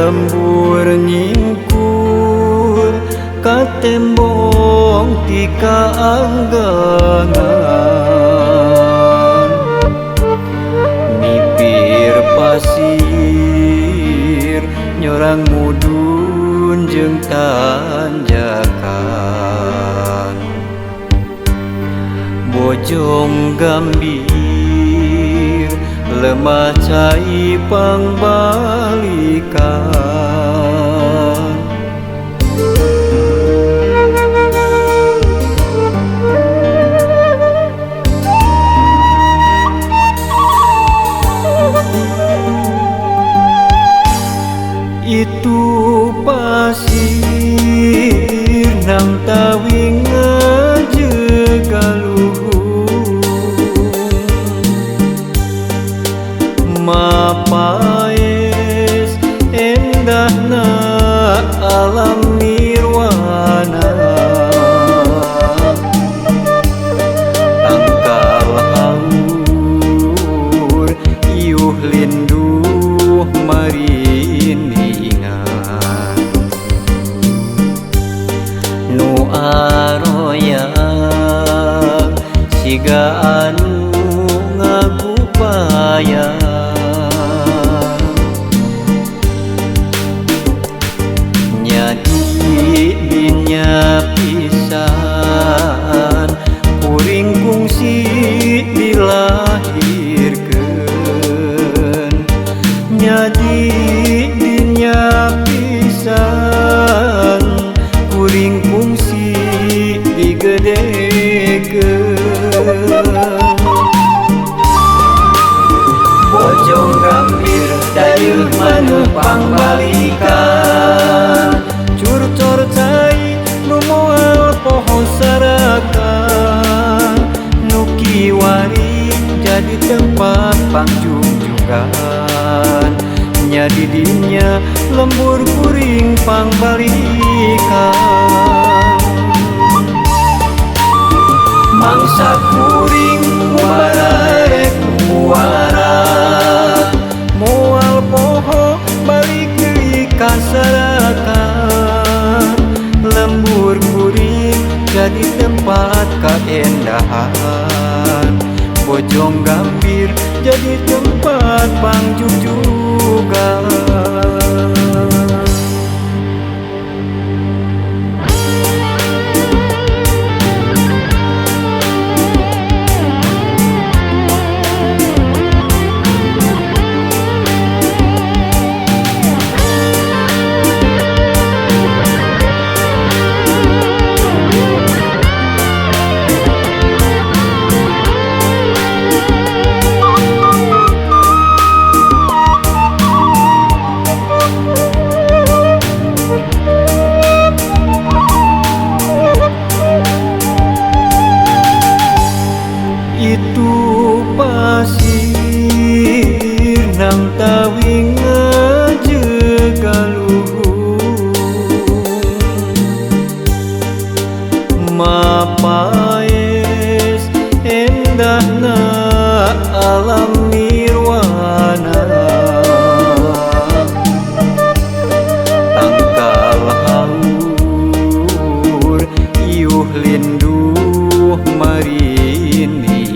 lembur nyingkur ka tembong ti kaanggangan mipir pasir nyorang mudun jeung tanjakan bojong gambir lemah cai pangbalikan itu pasir nang tawing ngajagaluhur mapaes endahna alam nirwana tangkal haur iuh linduh mariningan nu aroya siga anu ngagupaya dinya pisan kuring kungsi dilahirkeun nyadi dinya pisan kuring kungsi digedekeun bojong gambir dayeuh maneuh pangbalikan curcor cai nu moal poho sarakan nu kiwari jadi tempat pangjungjukan nyadi dinya lembur kuring pangbalikan mangsa kuring bararek muara moal poho balik deui ka sarakan lembur kuring jadi tempat keendahan bojong gambir jadi tempat pangjungjugan paes endahna alam nirwana. Tangkal haur iuh linduh mariningan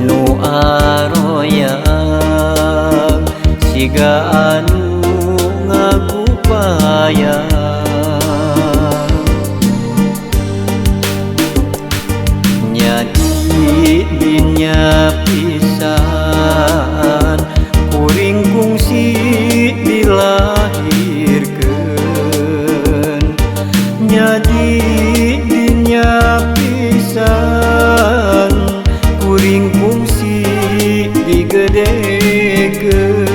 nu aroyang siga anu ngagupaya. Nyadi dinya pisan kuring kungsi dilahirkeun. Nyadi dinya pisan kuring kungsi digedekeun.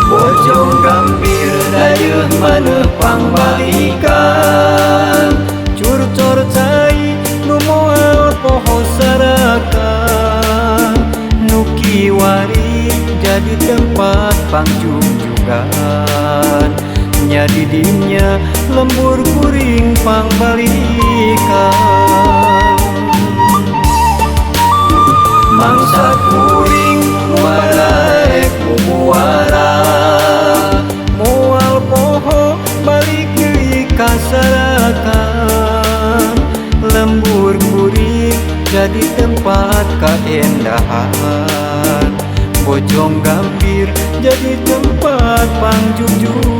Bojong gambir dayeuh maneh pangbalikan curcor cai nu moal poho sarakan. Nu kiwari jadi tempat pangjungjugan. Nyadi dinya lembur kuring pangbalikan. Mangsa kuring muarek muara moal poho balik deui ka sarakan. Lembur kuring jadi tempat kaendahan. Bojong gambir jadi tempat pangjunjungan.